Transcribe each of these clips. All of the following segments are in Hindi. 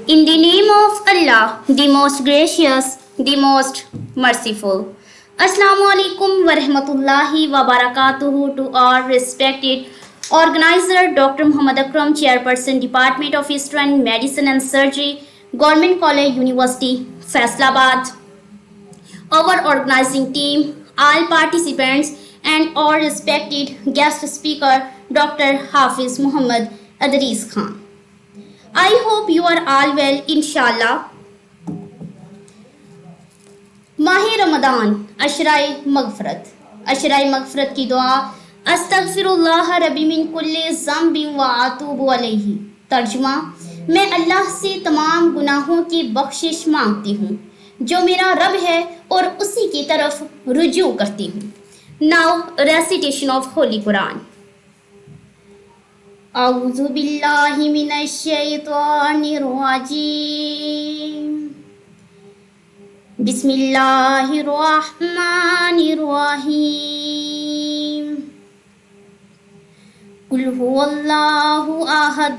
In the name of Allah, the most gracious, the most merciful. Assalamu alaikum wa rahmatullahi wa barakatuhu to our respected organizer Dr. Muhammad Akram, Chairperson, Department of Eastern Medicine and Surgery, Government College University, Faisalabad, our organizing team, all participants, and our respected guest speaker Dr. Hafiz Muhammad Adris Khan. I hope you are all well, inshallah. माह रमदान अशराए मगफरत की दुआ अस्तगफिरुल्लाह रब्बी मिन कुल्ली ज़म्बिन व अतूबु अलैहि। तर्जुमा, मैं अल्लाह से तमाम गुनाहों की बख्शिश मांगती हूँ जो मेरा रब है और उसी की तरफ रुजू करती हूँ। Now recitation of holy Quran. औज़ु बिल्लाहि मिनश शैतानिर रजीम। बिस्मिल्लाहिर रहमानिर रहीम। कुल हुवल्लाहु अहद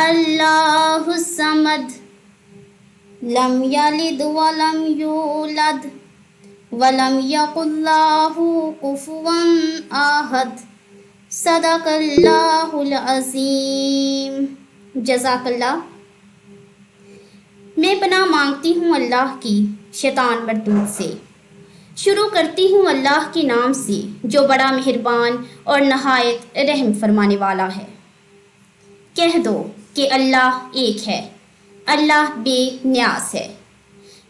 अल्लाहुस समद लम यलिद वलम यूलद वलम यकुल्लाहु कुफुवन अहद। सदकल्लाहुल अज़ीम। जज़ाकल्लाह। मैं पनाह मांगती हूँ अल्लाह की शैतान मरदूद से। शुरू करती हूँ अल्लाह के नाम से जो बड़ा मेहरबान और नहायत रहम फरमाने वाला है। कह दो कि अल्लाह एक है, अल्लाह बेनियाज है,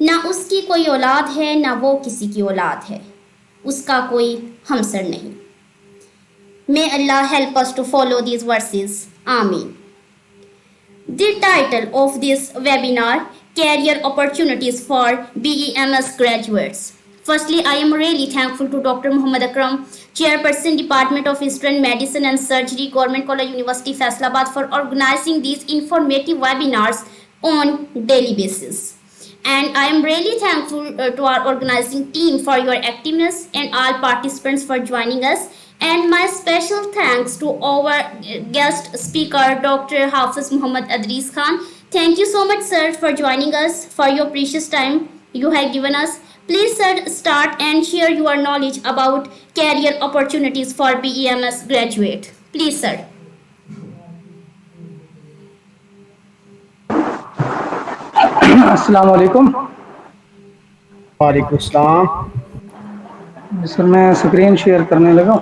ना उसकी कोई औलाद है ना वो किसी की औलाद है, उसका कोई हमसर नहीं। May Allah help us to follow these verses. Ameen. The title of this webinar, Career Opportunities for BEMS Graduates. Firstly, I am really thankful to Dr. Muhammad Akram, Chairperson, Department of Eastern Medicine and Surgery, Government College University, Faisalabad, for organizing these informative webinars on daily basis. And I am really thankful to our organizing team for your activeness and all participants for joining us. And my special thanks to our guest speaker, Dr. Hafiz Muhammad Adris Khan. Thank you so much, sir, for joining us, for your precious time you have given us. Please, sir, start and share your knowledge about career opportunities for BEMS graduate. Please, sir. अस्सलाम वालेकुम। वालेकुम सलाम। सर मैं स्क्रीन शेयर करने लगा।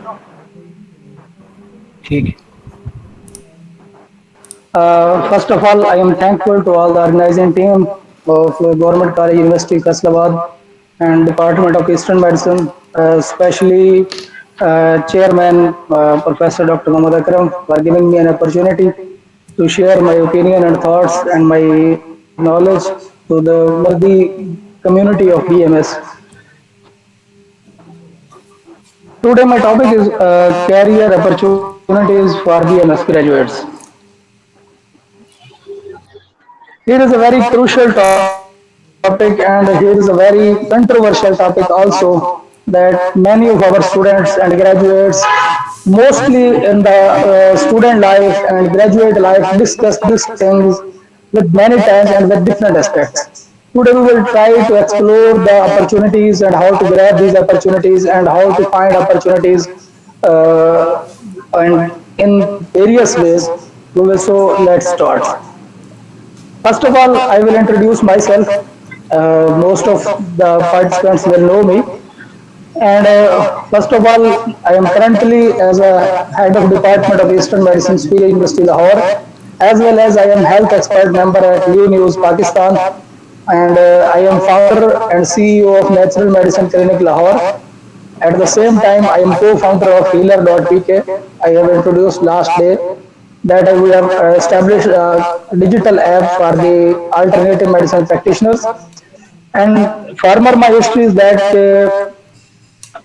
ठीक है। First of all, I am thankful to all the organizing team of Government College University Faisalabad and Department of Eastern Medicine, especially Chairman Professor Dr. Muhammad Akram for giving me an opportunity to share my opinion and thoughts and my knowledge to the worthy community of BMS. Today my topic is career opportunities for BMS graduates. Here is a very crucial topic and here is a very controversial topic also, that many of our students and graduates, mostly in the student life and graduate life, discuss these things with many times and with different aspects. Today we will try to explore the opportunities and how to grab these opportunities and how to find opportunities and in various ways. So let's start. First of all, I will introduce myself. Most of the participants will know me. And first of all, I am currently as a head of Department of Eastern Medicine, Spear University, Lahore, as well as I am health expert member at Leo News, Pakistan. And I am founder and CEO of Natural Medicine Clinic, Lahore. At the same time, I am co-founder of Healer.pk. I have introduced last day that we have established a digital app for the alternative medicine practitioners. And further, my history is that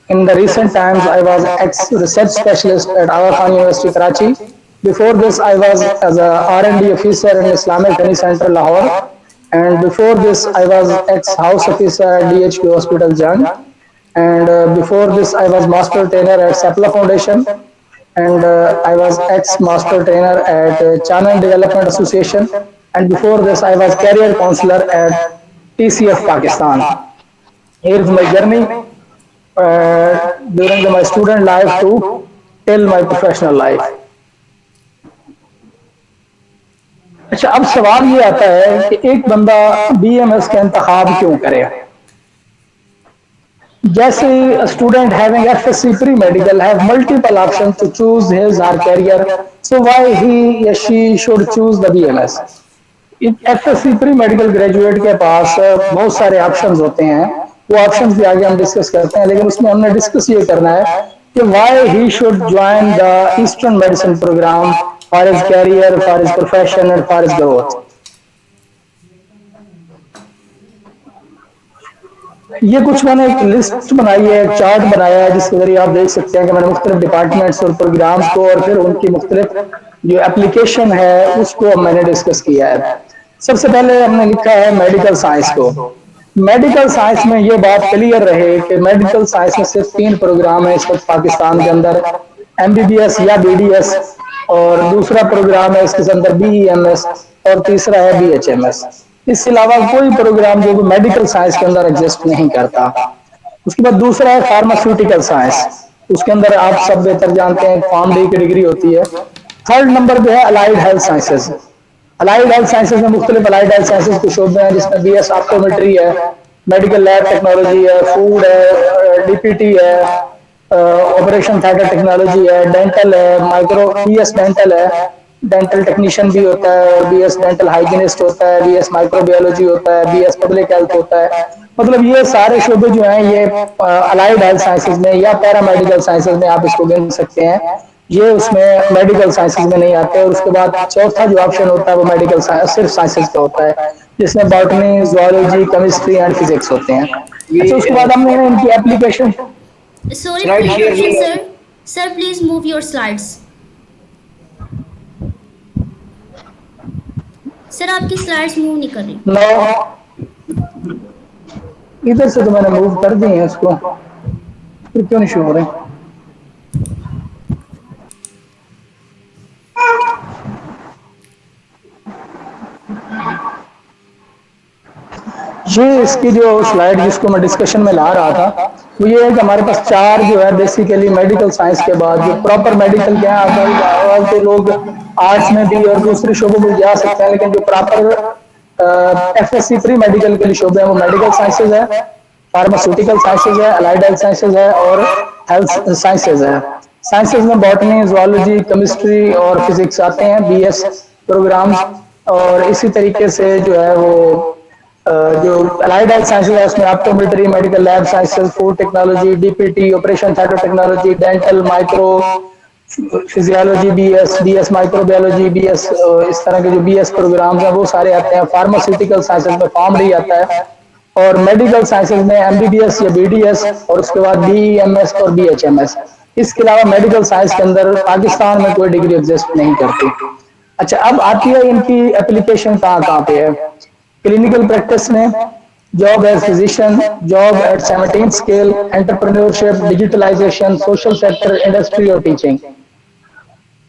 in the recent times, I was ex-research specialist at Aga Khan University, Karachi. Before this, I was as a R&D officer in Islamic Training Center, Lahore. And before this, I was ex-house officer at DHQ Hospital, Jang. And before this, I was master trainer at Sapla Foundation. And I was ex-master trainer at Channel Development Association, and before this I was career counselor at TCF Pakistan. Here's my journey during my student life to till my professional life. अच्छा, अब सवाल ये आता है कि एक बंदा BMS का इंतखाब क्यों करे? जैसे student having FSC pre medical have multiple option to choose his or career, so why he या she should choose the BMS? FSC pre medical graduate के पास बहुत सारे ऑप्शंस होते हैं, वो ऑप्शंस भी आगे हम डिस्कस करते हैं, लेकिन उसमें हमने डिस्कस ये करना है कि why he should join the eastern medicine programme for his career, for his profession and for his growth. ये कुछ मैंने एक लिस्ट बनाई है, एक चार्ट बनाया है, जिसके जरिए आप देख सकते हैं कि मैंने मुख्तलिफ डिपार्टमेंट्स और प्रोग्राम्स को और फिर उनकी मुख्तलिफ जो एप्लीकेशन है उसको मैंने डिस्कस किया है। सबसे पहले हमने लिखा है मेडिकल साइंस को। मेडिकल साइंस में ये बात क्लियर रहे कि मेडिकल साइंस में सिर्फ 3 प्रोग्राम है इस वक्त पाकिस्तान के अंदर, MBBS या BDS, और दूसरा प्रोग्राम है इसके अंदर BEMS, और तीसरा है BHMS। इसके अलावा कोई प्रोग्राम जो मेडिकल साइंस के अंदर एग्जिस्ट नहीं करता। उसके बाद दूसरा है फार्मास्यूटिकल साइंस, उसके अंदर आप सब बेहतर जानते हैं PharmD की डिग्री होती है। थर्ड नंबर पे है allied health sciences. Allied health sciences में मुख्तलिफ अलाइड हेल्थ साइंसेज के शोबे हैं, जिसमें BS ऑप्टोमेट्री है, मेडिकल लैब टेक्नोलॉजी है, फूड है, DPT है, ऑपरेशन थिएटर टेक्नोलॉजी है, डेंटल है, माइक्रो BS डेंटल है, डेंटल टेक्नीशियन भी होता है, और BS डेंटल हाइजीनिस्ट होता है, BS माइक्रोबायोलॉजी होता है, BS पब्लिक हेल्थ होता है। मतलब ये सारे शोबे जो हैं ये अलाइड हेल्थ साइंसेज में या पैरामेडिकल साइंसेज में आप इसको गिन सकते हैं, ये उसमें मेडिकल साइंसेज में नहीं आते। और उसके बाद चौथा जो ऑप्शन होता है वो मेडिकल साइंस सिर्फ साइंसेज का होता है, जिसमें botany, zoology, chemistry and physics होते हैं। अच्छा, उसके बाद हमने इनकी application Sorry for interruption, sir. Sir, please move your slides. Sir आपकी स्लाइड्स मूव नहीं कर रही। नो, इधर से तो मैंने मूव कर दी है इसको, फिर क्यों नहीं शो हो रहे? ये इसकी जो स्लाइड जिसको मैं डिस्कशन में ला रहा था वो ये है कि हमारे पास 4 जो है बेसिकली मेडिकल साइंस के बाद जो प्रॉपर मेडिकल क्या है, तो लोग आर्ट्स में भी और दूसरे शोबों में जा सकते हैं, लेकिन जो प्रॉपर FSC प्री मेडिकल के लिए शोबे हैं वो मेडिकल साइंसेज है, फार्मास्यूटिकल साइंसेज है, अलाइड हेल्थ साइंसेज है और हेल्थ साइंसेज है। साइंसेज में बॉटनी, जूलॉजी, केमिस्ट्री और फिजिक्स आते हैं, BS प्रोग्राम्स। और इसी तरीके से जो है वो जो अलाइड हेल्थ साइंसेज है उसमें optometry, medical lab sciences, food technology, DPT, operation theatre technology, dental, micro physiology, BS microbiology, BS इस तरह के जो BS प्रोग्राम्स हैं वो सारे आते हैं। फार्मास्यूटिकल साइंसेज में PharmD आता है, और मेडिकल साइंसेज में MBBS या BDS, और उसके बाद BEMS और BHMS। इसके अलावा मेडिकल साइंस के अंदर पाकिस्तान में कोई डिग्री एग्जिस्ट नहीं करती। अच्छा, अब आती है इनकी एप्लीकेशन कहाँ कहाँ पे है। क्लिनिकल प्रैक्टिस में, job as physician, job at 17 scale, entrepreneurship, digitalisation, social sector, industry और टीचिंग।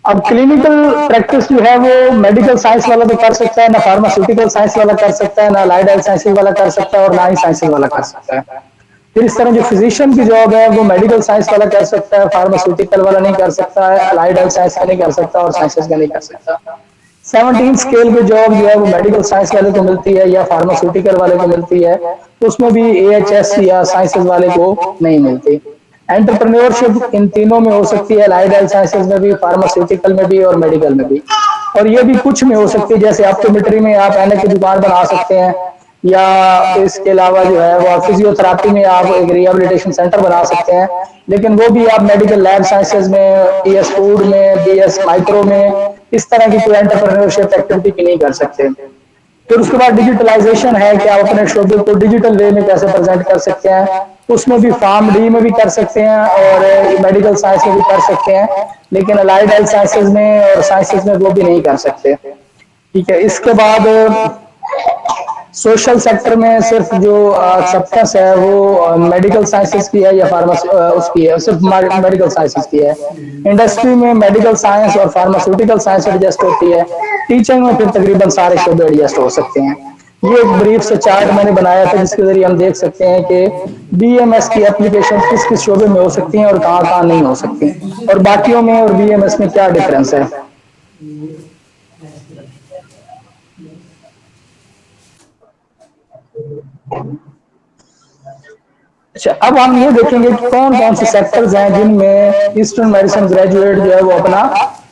अब क्लिनिकल प्रैक्टिस जो है वो मेडिकल साइंस वाला तो कर सकता है, ना फार्मास्यूटिकल साइंस वाला कर सकता है, ना अलाइड हेल्थ साइंसेज वाला कर सकता है, और ना ही साइंसेज वाला कर सकता है। फिर इस तरह जो फिजिशियन की जॉब है वो मेडिकल साइंस वाला कर सकता है, फार्मास्यूटिकल वाला नहीं कर सकता है, अलाइड हेल्थ साइंस का नहीं कर सकता, और साइंसेज का नहीं कर सकता। 17 स्केल पे जॉब जो है वो मेडिकल साइंस वाले को मिलती है या फार्मास्यूटिकल वाले को मिलती है, तो उसमें भी AHS या साइंसेज वाले को नहीं मिलती। एंटरप्रेन्योरशिप इन तीनों में हो सकती है, अलाइड हेल्थ साइंसेज में भी, फार्मास्यूटिकल में भी और मेडिकल में भी। और ये भी कुछ में हो सकती है, जैसे ऑप्टोमेट्री में आप ऐनक की दुकान बना सकते हैं, या इसके अलावा जो है वो फिजियोथेरापी में आप एक रिहेबिलिटेशन सेंटर बना सकते हैं, लेकिन वो भी आप मेडिकल लैब साइंसेज में, BS फूड में, BS माइक्रो में इस तरह की कोई एंटरप्रेन्योरशिप एक्टिविटी की नहीं कर सकते। फिर उसके बाद डिजिटलाइजेशन है कि आप अपने शोबे को डिजिटल वे में कैसे प्रेजेंट कर सकते हैं, उसमें भी PharmD में भी कर सकते हैं और मेडिकल साइंस में भी कर सकते हैं, लेकिन अलाइड हेल्थ साइंसेज में और साइंसेज में वो भी नहीं कर सकते। ठीक है, इसके बाद सोशल सेक्टर में सिर्फ जो एक्सेप्टेंस है वो मेडिकल साइंसेज की है या फार्मासी उसकी है, सिर्फ मेडिकल साइंसेज की है। इंडस्ट्री में मेडिकल साइंस और फार्मास्यूटिकल साइंस एडजस्ट होती है। टीचिंग में फिर तकरीबन सारे शोबे एडजस्ट हो सकते हैं। ये एक ब्रीफ से चार्ट मैंने बनाया था जिसके जरिए हम देख सकते हैं कि बीएमएस की एप्लीकेशन किस किस शोबे में हो सकती हैं और कहाँ कहाँ नहीं हो सकती, और बाकियों में और बीएमएस में क्या डिफरेंस है। अच्छा, अब हम ये देखेंगे कि कौन कौन से सेक्टर्स हैं जिनमें ईस्टर्न मेडिसिन ग्रेजुएट जो है वो अपना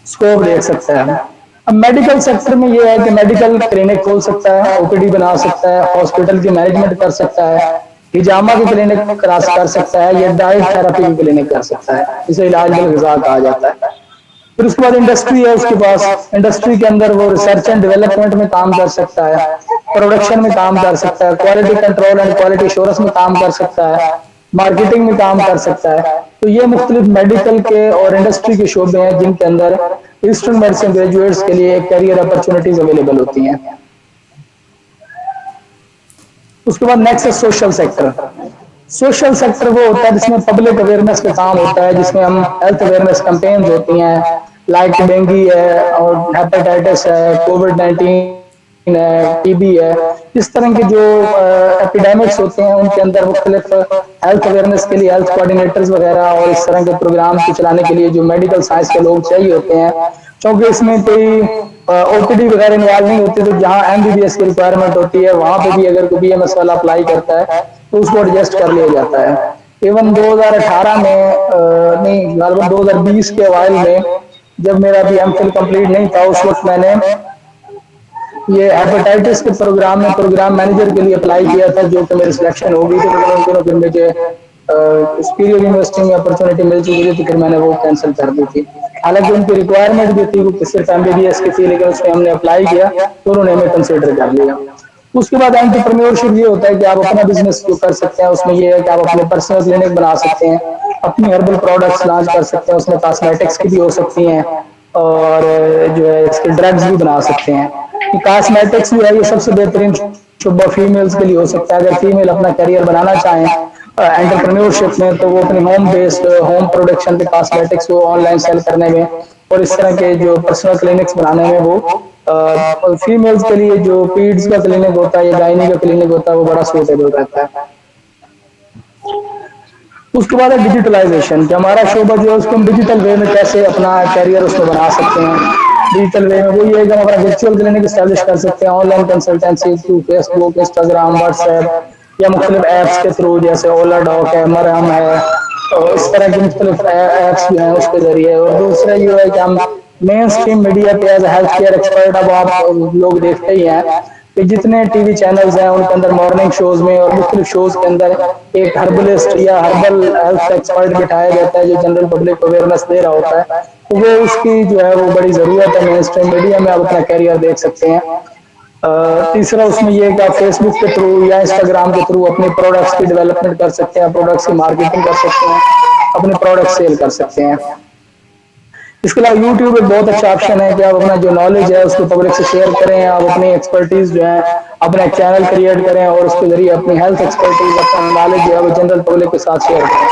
स्कोप देख सकता है। अब मेडिकल सेक्टर में ये है कि मेडिकल क्लिनिक खोल सकता है, ओपीडी बना सकता है, हॉस्पिटल की मैनेजमेंट कर सकता है, हिजामा की क्लिनिक कर सकता है, या डाइट थेरेपी की क्लिनिक कर सकता है, इसे इलाज बिल ग़िज़ा कहा जाता है। फिर उसके बाद इंडस्ट्री है उसके पास। इंडस्ट्री के अंदर वो रिसर्च एंड डेवलपमेंट में काम कर सकता है, प्रोडक्शन में काम कर सकता है, quality control and quality assurance में काम कर सकता है, मार्केटिंग में काम कर सकता है। तो ये मुख्तलिफ मेडिकल के और इंडस्ट्री के शोबे हैं जिनके अंदर ईस्टर्न मेडिसिन ग्रेजुएट्स के लिए कैरियर अपॉर्चुनिटीज अवेलेबल होती हैं। उसके बाद नेक्स्ट है सोशल सेक्टर। सोशल सेक्टर वो होता है जिसमें पब्लिक अवेयरनेस का काम होता है, जिसमें हम हेल्थ अवेयरनेस कैंपेन्स होती हैं, लाइक डेंगू है और हेपेटाइटिस है, कोविड-19 है, टीबी है। इस तरह के जो एपिडेमिक्स होते हैं उनके अंदर मुख्तलिफ हेल्थ अवेयरनेस के लिए हेल्थ कोऑर्डिनेटर्स वगैरह और इस तरह के प्रोग्राम को चलाने के लिए जो मेडिकल साइंस के लोग चाहिए होते हैं, क्योंकि इसमें कोई ओपीडी वगैरह इन्वॉल्व नहीं होती, तो जहाँ एमबीबीएस की रिक्वायरमेंट होती है वहां पे भी अगर कोई बीएमएस वाला अप्लाई करता है तो उसको एडजस्ट कर लिया जाता है। इवन 2018 में नहीं, लगभग 2020 के अवाइल में जब मेरा भी एमफिल कंप्लीट नहीं था, उस वक्त मैंने ये हेपेटाइटिस के प्रोग्राम में प्रोग्राम मैनेजर के लिए अप्लाई किया था, जो कि मेरी सिलेक्शन हो गई थी। तो फिर मुझे सुपीरियर यूनिवर्सिटी में अपॉर्चुनिटी मिल चुकी थी, तो फिर मैंने वो कैंसिल कर दी थी। हालांकि उनकी रिक्वायरमेंट भी थी वो सिर्फ एमबीबीएस की थी, लेकिन उसमें हमने अप्लाई किया तो उन्होंने हमें कंसिडर कर लिया। उसके बाद एंटरप्रेन्योरशिप ये होता है कि आप अपना बिजनेस जो कर सकते हैं, उसमें ये है कि आप अपने पर्सनल क्लिनिक बना सकते हैं, अपनी हर्बल प्रोडक्ट्स लॉन्च कर सकते हैं, उसमें कॉस्मेटिक्स की भी हो सकती हैं और जो है इसके ड्रग्स भी बना सकते हैं। कॉस्मेटिक्स जो है ये सबसे बेहतरीन शुबा फीमेल्स के लिए हो सकता है। अगर फीमेल अपना करियर बनाना चाहें एंटरप्रेन्योरशिप में, तो वो अपनी होम बेस्ड होम प्रोडक्शन के कॉस्मेटिक्स को ऑनलाइन सेल करने में और इस तरह के जो पर्सनल क्लिनिक्स बनाने में वो फीमेल्स के लिए जो पीड्स का क्लिनिक होता है या गायनी का क्लिनिक होता है वो बड़ा सूटेबल रहता है। उसके बाद है डिजिटलाइजेशन, कि हमारा शोबा जो है उसको हम डिजिटल वे में कैसे अपना कैरियर उसमें बना सकते हैं। डिजिटल वे में वो ये है कि हम अपना वर्चुअल क्लिनिक स्टैब्लिश कर सकते हैं, online consultancy through Facebook, Instagram, WhatsApp या मुख्तलिफ ऐप्स के थ्रू, जैसे ओला डॉक है, मरहम है, और इस तरह की मुख्तलिफ ऐप्स जो हैं उसके जरिए। और दूसरा ये है कि हम मेन स्ट्रीम मीडिया पे एज हेल्थ केयर एक्सपर्ट, अब आप लोग देखते ही हैं कि जितने टीवी चैनल्स हैं उनके अंदर मॉर्निंग शोज में और मुख्तलिफ शोज के अंदर एक हर्बलिस्ट या हर्बल हेल्थ एक्सपर्ट बिठाया जाता है जो जनरल पब्लिक को अवेयरनेस दे रहा होता है। तो वो उसकी जो है वो बड़ी ज़रूरत है। मेन स्ट्रीम मीडिया में आप अपना कैरियर देख सकते हैं। तीसरा उसमें ये है कि आप फेसबुक के थ्रू या इंस्टाग्राम के थ्रू अपने प्रोडक्ट्स की डेवलपमेंट कर सकते हैं, प्रोडक्ट्स की मार्केटिंग कर सकते हैं, अपने प्रोडक्ट सेल कर सकते हैं। इसके अलावा यूट्यूब एक बहुत अच्छा ऑप्शन है कि आप अपना जो नॉलेज है उसको पब्लिक से शेयर करें, आप अपनी एक्सपर्टीज जो है अपना एक चैनल क्रिएट करें और उसके जरिए अपनी हेल्थ एक्सपर्टीज, अपना नॉलेज जो है वो जनरल पब्लिक के साथ शेयर करें।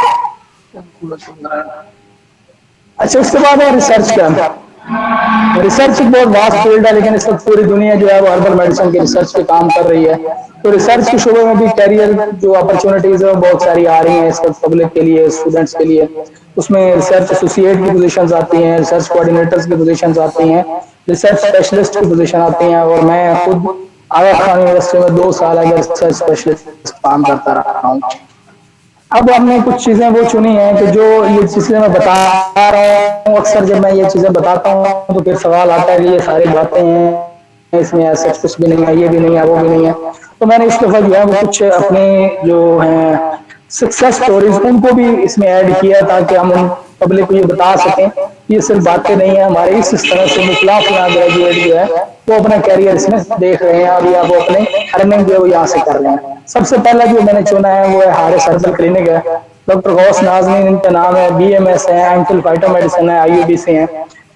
अच्छा, उसके बाद है रिसर्च का। रिसर्च एक बहुत वास्ट फील्ड है, लेकिन इस वक्त पूरी दुनिया जो है वो हर्बल मेडिसिन के रिसर्च पे काम कर रही है। तो रिसर्च के शोबे में भी कैरियर जो अपॉर्चुनिटीज है वो बहुत सारी आ रही हैं इस वक्त पब्लिक के लिए, स्टूडेंट्स के लिए। उसमें रिसर्च एसोसिएट की पोजीशंस आती हैं, रिसर्च कोऑर्डिनेटर्स की पोजीशंस आती हैं, रिसर्च स्पेशलिस्ट की पोजीशन आती हैं, और मैं खुद आगा खान यूनिवर्सिटी में 2 साल अगर रिसर्च स्पेशलिस्ट काम करता रहा हूँ। अब हमने कुछ चीजें वो चुनी हैं कि जो ये चीजें मैं बता रहा हूँ, अक्सर जब मैं ये चीजें बताता हूँ तो फिर सवाल आता है कि ये सारी बातें हैं, इसमें ऐसा कुछ भी नहीं है, ये भी नहीं है, वो भी नहीं है। तो मैंने इस दफा जो है वो कुछ अपने जो हैं सक्सेस स्टोरीज उनको भी इसमें ऐड किया ताकि हम उन पब्लिक को ये बता सकें कि ये सिर्फ बातें नहीं है, हमारे इस तरह से मुखलाफ यहाँ ग्रेजुएट जो है वो अपना कैरियर इसमें देख रहे हैं और या वो अपने अर्निंग जो है वो यहाँ से कर रहे हैं। सबसे पहला जो मैंने चुना है वो है हारिस हर्बल क्लिनिक है। डॉक्टर गौस नाजमीन इनका नाम है, बीएमएस है, एमफिल फाइटो मेडिसिन है, आईयूबी से हैं।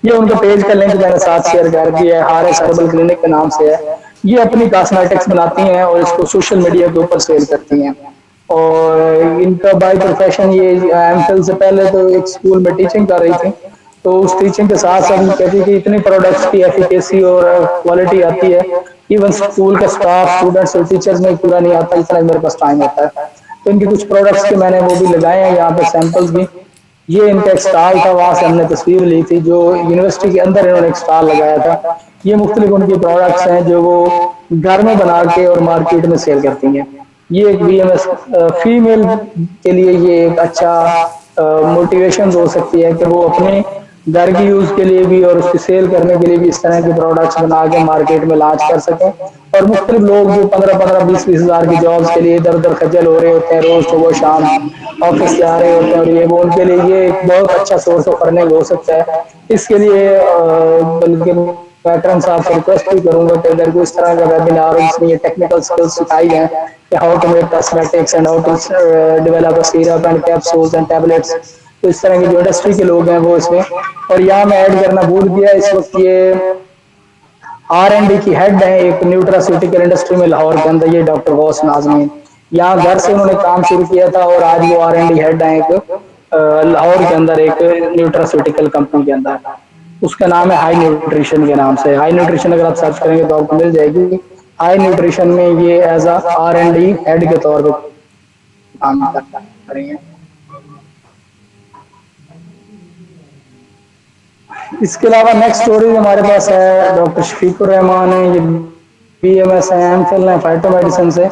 ये उनके पेज का लिंक मैंने साथ शेयर कर दिया है, हारिस हर्बल क्लिनिक के नाम से है। ये अपनी कॉस्मेटिक्स बनाती हैं और इसको सोशल मीडिया के ऊपर सेल करती हैं। और इनका बाय प्रोफेशन ये एमफिल से पहले तो एक स्कूल में टीचिंग कर रही थी, तो उस टीचिंग के साथ साथ ये कहती है कि इतनी प्रोडक्ट्स की एफिकेसी और क्वालिटी आती है, इवन स्कूल का स्टाफ, स्टूडेंट्स और टीचर्स में पूरा नहीं आता जितना मेरे पास टाइम होता है। तो इनके कुछ प्रोडक्ट्स के मैंने वो भी लगाए हैं यहाँ पे सैंपल्स भी। ये इनका एक स्टॉल था, वहां से हमने तस्वीर ली थी, जो यूनिवर्सिटी के अंदर इन्होंने एक स्टॉल लगाया था। ये मुख्तलिफ उनकी प्रोडक्ट्स हैं जो वो घर में बना के और मार्केट में सेल करती हैं। ये एक बीएमएस फीमेल के लिए ये एक अच्छा मोटिवेशन हो सकती है कि वो अपने घर की यूज के लिए भी और उसकी सेल करने के लिए भी इस तरह के प्रोडक्ट्स बना के मार्केट में लॉन्च कर सकें। और मुख्तलिफ लोग जो 15-15, 20-20 हज़ार की जॉब्स के लिए इधर उधर खज्जल हो रहे होते हैं, रोज सुबह शाम ऑफिस से आ रहे होते हैं, और ये वो उनके लिए ये एक बहुत अच्छा सोर्स ऑफ अर्निंग हो सकता है। इसके लिए बल्कि पैटर्न साहब से रिक्वेस्ट भी करूंगा कि अगर कोई इस तरह का वेबिनार हो जिसमें ये टेक्निकल स्किल्स सिखाई जाए कि how to make cosmetics and how to develop syrup and capsules and tablets, तो इस तरह की जो इंडस्ट्री के लोग हैं वो इसमें। और यहाँ मैं ऐड करना भूल गया, इस वक्त ये R&D की हेड है एक न्यूट्रास्यूटिकल इंडस्ट्री में लाहौर के अंदर, ये डॉक्टर गौस नाजमीन। यहाँ घर से उन्होंने काम शुरू किया था और आज वो R&D हेड है एक लाहौर के अंदर एक न्यूट्रास्यूटिकल कंपनी के अंदर। उसका नाम है हाई न्यूट्रिशन के नाम से। हाई न्यूट्रिशन अगर आप सर्च करेंगे तो आपको मिल जाएगी। हाई न्यूट्रिशन में ये एज अ R&D हेड के तौर पर काम कर रही है। इसके अलावा नेक्स्ट स्टोरी हमारे पास है डॉक्टर शफीकुर रहमान है, ये बीएमएस है, एमफिल है फाइटो मेडिसिन से।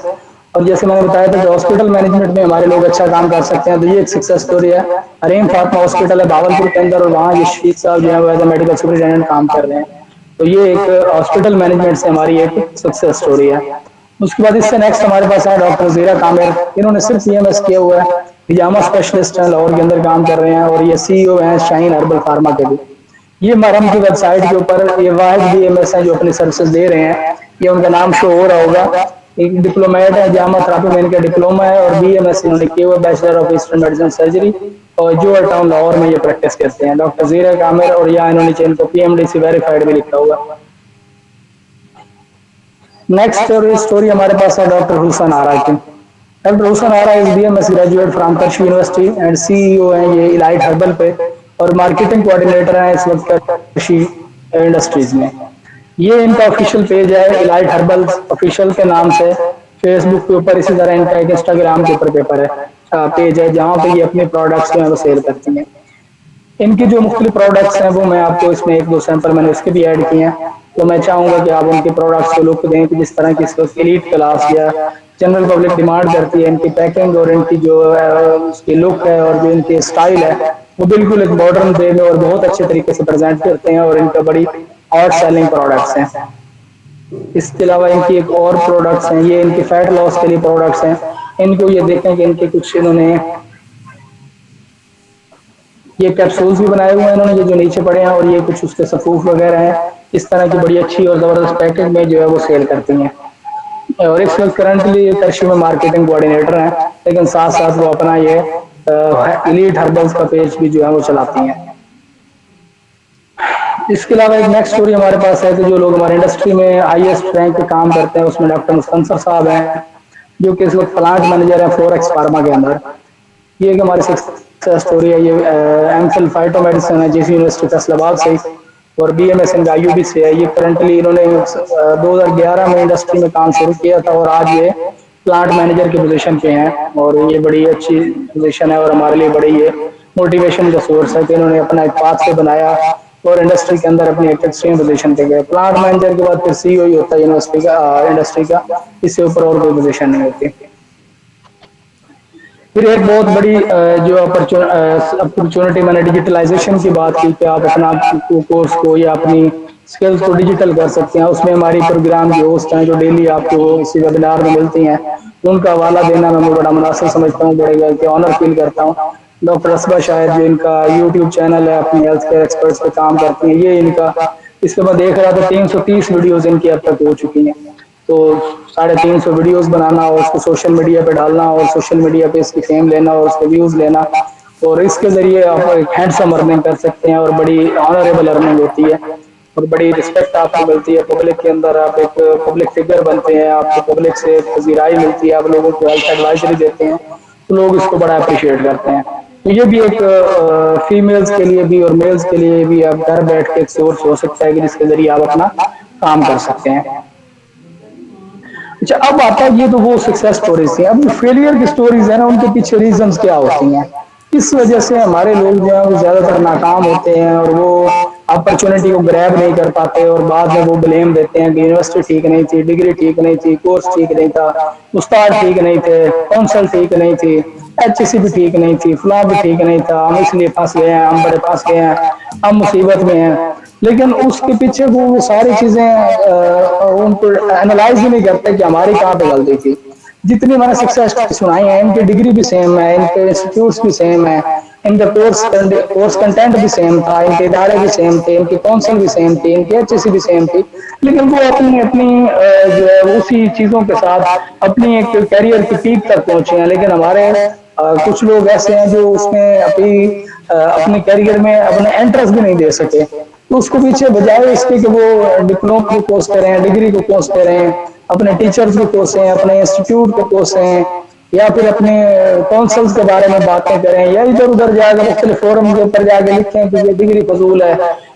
और जैसे मैंने बताया था कि हॉस्पिटल मैनेजमेंट में हमारे लोग अच्छा काम कर सकते हैं, तो ये एक सक्सेस स्टोरी है। हरीम फातिमा हॉस्पिटल है भावलपुर के अंदर, और वहाँ ये शफीक साहब जो है वो एज ए मेडिकल सुपरिटेंडेंट काम कर रहे हैं। तो ये एक हॉस्पिटल मैनेजमेंट से हमारी एक सक्सेस स्टोरी है। उसके बाद इससे नेक्स्ट हमारे पास है डॉक्टर जीरा कामिर। इन्होंने सिर्फ पीएमएस किया हुआ है, हिजामा स्पेशलिस्ट हैं, लाहौर के अंदर काम कर रहे हैं, और ये सीईओ हैं शाहीन हर्बल फार्मा के भी। ये मरहम की वेबसाइट के ऊपर ये वाहिद बीएमएस हैं जो अपनी सर्विसेज दे रहे हैं। ये उनका नाम शो हो रहा होगा। एक डिप्लोमेट है, जामा थेरेपी में इनका डिप्लोमा है, और बीएमएस इन्होंने किया हुआ bachelor of eastern medicine surgery, और जो टाउन लाहौर में ये प्रैक्टिस करते हैं डॉक्टर जीरा कामिर। और यहाँ इन्होंने नीचे इनको पीएमडीसी वेरीफाइड भी लिखा हुआ। नेक्स्ट स्टोरी हमारे पास है डॉक्टर हुसैन आरा की। Doctor Hussain Ara is BMS graduate from Karsh university and CEO हैं ये इलाइट हर्बल पे, और मार्केटिंग कोऑर्डिनेटर हैं इस वक्त कर्शी इंडस्ट्रीज में। ये इनका ऑफिशियल पेज है इलाइट हर्बल ऑफिशियल के नाम से फेसबुक के ऊपर। इसी तरह इनका एक इंस्टाग्राम के ऊपर पेपर है पेज है जहाँ पे ये अपने प्रोडक्ट्स जो है वो सेल करती हैं। इनकी जो मुख्तलिफ प्रोडक्ट्स हैं वो मैं आपको इसमें एक दो सैंपल मैंने उसके भी ऐड किए हैं। तो मैं चाहूँगा कि आप उनके प्रोडक्ट्स को लुक दें कि जिस तरह की इस वक्त एलीट क्लास या जनरल पब्लिक डिमांड करती है। इनकी पैकिंग और इनकी जो उसकी लुक है और जो इनकी स्टाइल है वो बिल्कुल एक मॉडर्न वे में और बहुत अच्छे तरीके से प्रेजेंट करते हैं, और इनका बड़ी हॉट सेलिंग प्रोडक्ट्स हैं। इसके अलावा इनकी एक और प्रोडक्ट्स हैं, ये इनके फैट लॉस के लिए प्रोडक्ट्स हैं। इनको ये देखें कि इनके कुछ इन्होंने ये कैप्सूल्स भी बनाए हुए हैं इन्होंने, ये जो नीचे पड़े हैं, और ये कुछ उसके सफूफ वगैरह हैं। इस तरह की बड़ी अच्छी और ज़बरदस्त पैकेज में जो है वो सेल करती हैं। और इस वक्त करंटली कर्शी में मार्केटिंग कोऑर्डिनेटर हैं, लेकिन साथ साथ वो अपना ये एलीट हर्बल्स का पेज भी जो है वो चलाती हैं। इसके अलावा एक नेक्स्ट स्टोरी हमारे पास है कि जो लोग हमारे इंडस्ट्री में हाईएस्ट रैंक पे काम करते हैं उसमें डॉक्टर मुस्तंसर साहब हैं, जो कि इस वक्त प्लांट मैनेजर हैं फ्लोरेक्स फार्मा के अंदर। ये एक हमारी सक्सेस स्टोरी है। ये एमफिल फाइटो मेडिसिन है जीसी यूनिवर्सिटी फैसलाबाद से, और बीएमएस इनका आईयूबी से है। ये करंटली इन्होंने 2011 में इंडस्ट्री में काम शुरू किया था, और आज ये प्लांट मैनेजर की पोजीशन पे हैं, और ये बड़ी अच्छी पोजीशन है और हमारे लिए बड़ी ये मोटिवेशन का सोर्स है कि इन्होंने अपना एक पाथ से बनाया और इंडस्ट्री के अंदर अपनी एक एक्सट्रीम पोजीशन पे गए। प्लांट मैनेजर के बाद फिर सीईओ ही होता है यूनिवर्सिटी का, इंडस्ट्री का, इससे ऊपर और कोई पोजीशन नहीं होती। फिर एक बहुत बड़ी जो अपॉर्चुनिटी मैंने डिजिटलाइजेशन की बात की कि आप अपना कोर्स को या अपनी स्किल्स को डिजिटल कर सकते हैं। उसमें हमारी प्रोग्राम की होस्ट हैं जो डेली आपको इसी वेबिनार में मिलती हैं, उनका हवाला देना मैं बड़ा मुनासिब समझता हूँ, बड़े ऑनर फील करता हूँ। डॉक्टर असबा शायद जो इनका यूट्यूब चैनल है अपनी हेल्थ केयर एक्सपर्ट्स पे काम करती हैं, ये इनका इसके बाद देख रहा था 330 वीडियोज इनकी अब तक हो चुकी हैं। तो 350 वीडियोस बनाना और उसको सोशल मीडिया पे डालना और सोशल मीडिया पे इसकी फेम लेना और उसके व्यूज लेना, और इसके जरिए आप एक हैंडसम अर्निंग कर सकते हैं और बड़ी ऑनरेबल अर्निंग होती है। और बड़ी रिस्पेक्ट आपको मिलती है पब्लिक के अंदर, आप एक पब्लिक फिगर बनते हैं, आपको पब्लिक से पजीराई मिलती है, आप लोगों को हेल्थ एडवाइजरी देते हैं, तो लोग इसको बड़ा अप्रिशिएट करते हैं। तो ये भी एक फीमेल्स के लिए भी और मेल्स के लिए भी आप घर बैठ के एक सोर्स हो सकता है कि जिसके जरिए आप अपना काम कर सकते हैं। अच्छा, अब आता है, ये तो वो सक्सेस स्टोरीज थी। अब जो फेलियर की स्टोरीज है ना, उनके पीछे रीजंस क्या होती हैं, किस वजह से हमारे लोग जो है वो ज्यादातर नाकाम होते हैं और वो अपॉर्चुनिटी को ग्रैब नहीं कर पाते और बाद में वो ब्लेम देते हैं कि यूनिवर्सिटी ठीक नहीं थी, डिग्री ठीक नहीं थी, कोर्स ठीक नहीं था, उस्ताद ठीक नहीं थे, काउंसिल ठीक नहीं थी, एचएससी भी ठीक नहीं थी, फलां भी ठीक नहीं था, हम इसलिए फंस गए हैं, हम बड़े फंस गए हैं, हम मुसीबत में हैं। लेकिन उसके पीछे वो सारी चीजें उनको एनालाइज ही नहीं करते कि हमारी कहाँ पे गलती थी। जितनी मैंने सक्सेस सुनाई है, इनकी डिग्री भी सेम है, इनके इंस्टीट्यूट्स भी सेम है, इनका कोर्स कंटेंट भी सेम था, इनके इदारे भी सेम थे, इनकी काउंसिल भी सेम थी, इनकी एचएससी भी सेम थी, लेकिन वो अपनी अपनी जो है उसी चीजों के साथ अपनी एक कैरियर की पीक तक पहुंचे हैं। लेकिन हमारे कुछ लोग ऐसे हैं जो उसमें अभी अपने करियर में अपने इंटरेस्ट भी नहीं दे सके, तो उसको पीछे बजाय इसके कि वो डिप्लोमा को कोर्स करें, डिग्री को कोर्स करें, अपने टीचर्स को कोर्सें, अपने इंस्टीट्यूट को कोर्सें, या फिर अपने काउंसिल्स के बारे में बातें करें, या इधर उधर जाकर मुख्तलिफ फोरम के ऊपर जाके लिखें कि ये डिग्री फजूल है,